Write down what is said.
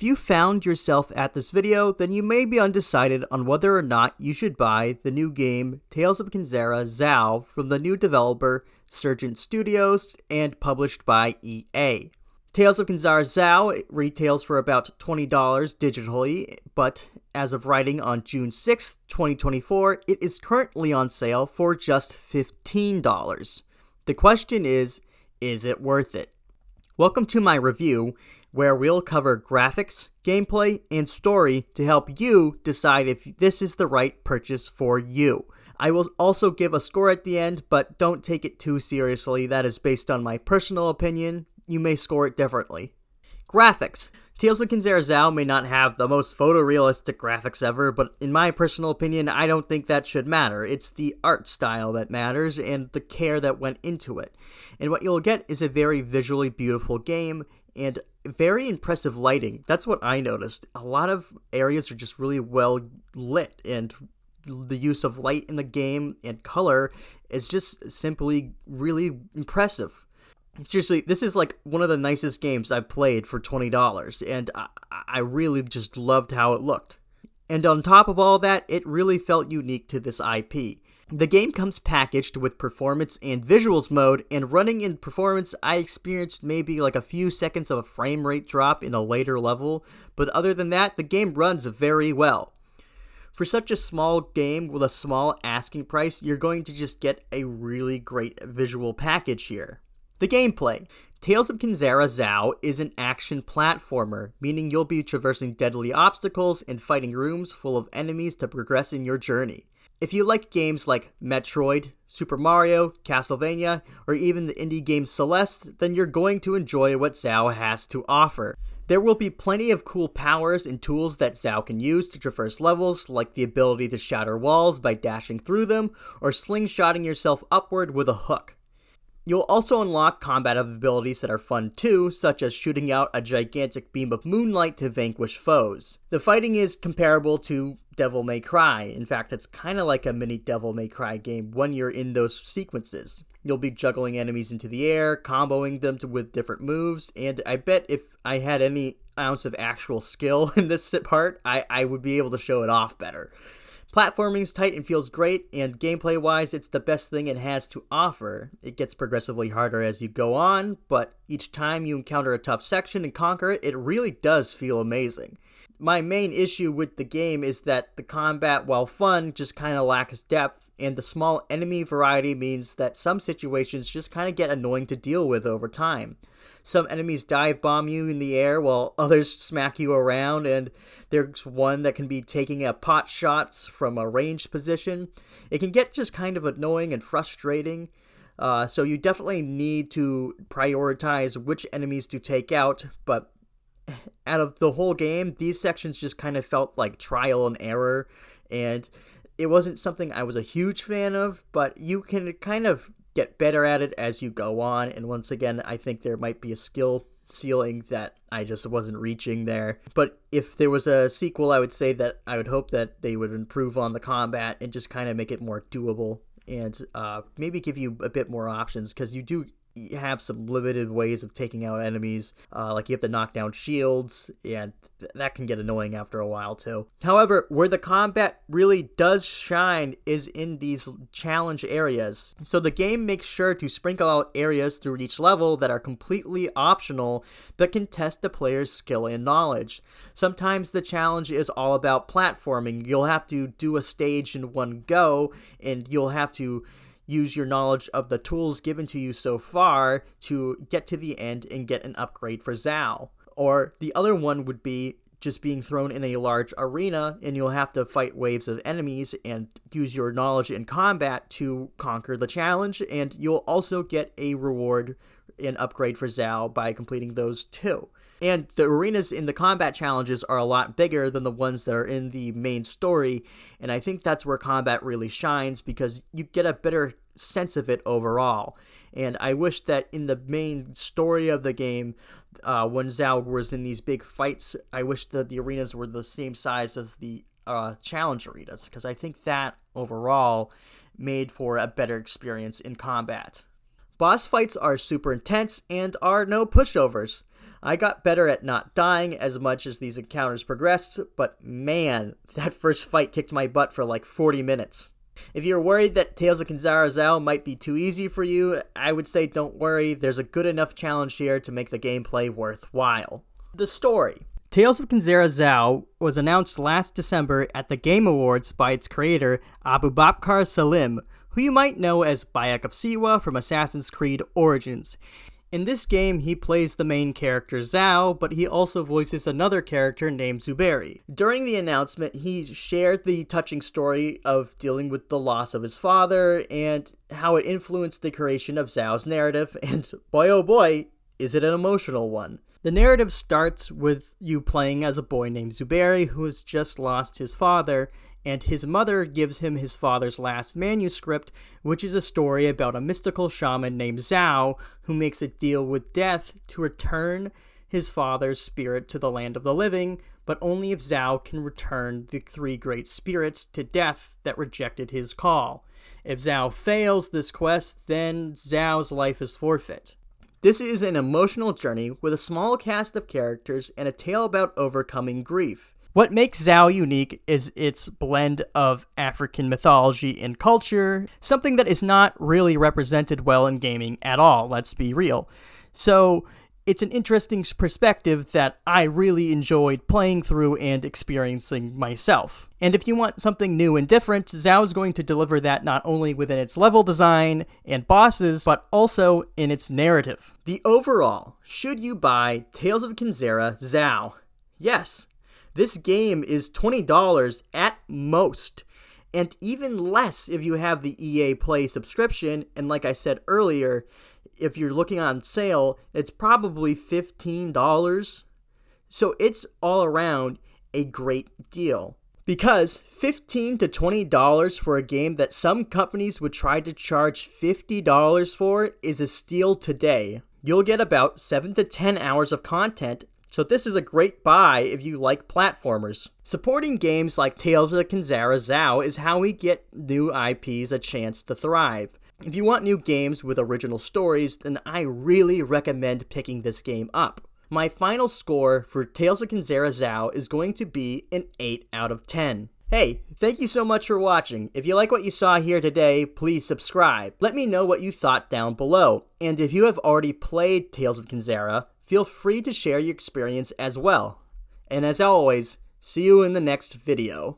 If you found yourself at this video, then you may be undecided on whether or not you should buy the new game Tales of Kenzera ZAU from the new developer Surgent Studios and published by EA. Tales of Kenzera ZAU retails for about $20 digitally, but as of writing on June 6, 2024, it is currently on sale for just $15. The question is it worth it? Welcome to my review, where we'll cover graphics, gameplay, and story to help you decide if this is the right purchase for you. I will also give a score at the end, but don't take it too seriously. That is based on my personal opinion. You may score it differently. Graphics. Tales of Kenzera ZAU may not have the most photorealistic graphics ever, but in my personal opinion, I don't think that should matter. It's the art style that matters and the care that went into it. And what you'll get is a very visually beautiful game and very impressive lighting. That's what I noticed. A lot of areas are just really well lit, and the use of light in the game and color is just simply really impressive. Seriously, this is like one of the nicest games I've played for $20, and I really just loved how it looked. And on top of all that, it really felt unique to this IP. The game comes packaged with performance and visuals mode, and running in performance, I experienced maybe like a few seconds of a frame rate drop in a later level, but other than that, the game runs very well. For such a small game with a small asking price, you're going to just get a really great visual package here. The gameplay. Tales of Kenzera ZAU is an action platformer, meaning you'll be traversing deadly obstacles and fighting rooms full of enemies to progress in your journey. If you like games like Metroid, Super Mario, Castlevania, or even the indie game Celeste, then you're going to enjoy what ZAU has to offer. There will be plenty of cool powers and tools that ZAU can use to traverse levels, like the ability to shatter walls by dashing through them, or slingshotting yourself upward with a hook. You'll also unlock combat abilities that are fun too, such as shooting out a gigantic beam of moonlight to vanquish foes. The fighting is comparable to Devil May Cry. In fact, it's kind of like a mini Devil May Cry game when you're in those sequences. You'll be juggling enemies into the air, comboing them with different moves, and I bet if I had any ounce of actual skill in this part, I would be able to show it off better. Platforming's tight and feels great, and gameplay-wise, it's the best thing it has to offer. It gets progressively harder as you go on, but each time you encounter a tough section and conquer it, it really does feel amazing. My main issue with the game is that the combat, while fun, just kind of lacks depth, and the small enemy variety means that some situations just kind of get annoying to deal with over time. Some enemies dive bomb you in the air while others smack you around, and there's one that can be taking pot shots from a ranged position. It can get just kind of annoying and frustrating, so you definitely need to prioritize which enemies to take out, but out of the whole game, these sections just kind of felt like trial and error, and it wasn't something I was a huge fan of, but you can kind of get better at it as you go on, and once again, I think there might be a skill ceiling that I just wasn't reaching there. But if there was a sequel, I would say that I would hope that they would improve on the combat and just kind of make it more doable, and maybe give you a bit more options, because you do have some limited ways of taking out enemies, like you have to knock down shields, and that can get annoying after a while too. However, where the combat really does shine is in these challenge areas. So the game makes sure to sprinkle out areas through each level that are completely optional, but can test the player's skill and knowledge. Sometimes the challenge is all about platforming. You'll have to do a stage in one go, and you'll have to use your knowledge of the tools given to you so far to get to the end and get an upgrade for ZAU. Or the other one would be just being thrown in a large arena, and you'll have to fight waves of enemies and use your knowledge in combat to conquer the challenge, and you'll also get a reward and upgrade for ZAU by completing those too. And the arenas in the combat challenges are a lot bigger than the ones that are in the main story, and I think that's where combat really shines, because you get a better sense of it overall. And I wish that in the main story of the game, when ZAU was in these big fights, I wish that the arenas were the same size as the challenge arenas, because I think that overall made for a better experience in combat. Boss fights are super intense and are no pushovers. I got better at not dying as much as these encounters progressed, but man, that first fight kicked my butt for like 40 minutes. If you're worried that Tales of Kenzera ZAU might be too easy for you, I would say don't worry, there's a good enough challenge here to make the gameplay worthwhile. The story. Tales of Kenzera ZAU was announced last December at the Game Awards by its creator, Abubakar Salim, who you might know as Bayek of Siwa from Assassin's Creed Origins. In this game, he plays the main character Zhao, but he also voices another character named Zuberi. During the announcement, he shared the touching story of dealing with the loss of his father and how it influenced the creation of Zhao's narrative, and boy oh boy, is it an emotional one. The narrative starts with you playing as a boy named Zuberi who has just lost his father, and his mother gives him his father's last manuscript, which is a story about a mystical shaman named Zhao who makes a deal with death to return his father's spirit to the land of the living, but only if Zhao can return the three great spirits to death that rejected his call. If Zhao fails this quest, then Zhao's life is forfeit. This is an emotional journey with a small cast of characters and a tale about overcoming grief. What makes ZAU unique is its blend of African mythology and culture, something that is not really represented well in gaming at all, let's be real. So it's an interesting perspective that I really enjoyed playing through and experiencing myself. And if you want something new and different, ZAU is going to deliver that not only within its level design and bosses, but also in its narrative. The overall, should you buy Tales of Kenzera ZAU? Yes, this game is $20 at most, and even less if you have the EA Play subscription, and like I said earlier, if you're looking on sale, it's probably $15. So it's all around a great deal. Because $15 to $20 for a game that some companies would try to charge $50 for is a steal today. You'll get about 7 to 10 hours of content, so this is a great buy if you like platformers. Supporting games like Tales of Kenzera ZAU is how we get new IPs a chance to thrive. If you want new games with original stories, then I really recommend picking this game up. My final score for Tales of Kenzera ZAU is going to be an 8 out of 10. Hey, thank you so much for watching. If you like what you saw here today, please subscribe. Let me know what you thought down below. And if you have already played Tales of Kenzera, feel free to share your experience as well. And as always, see you in the next video.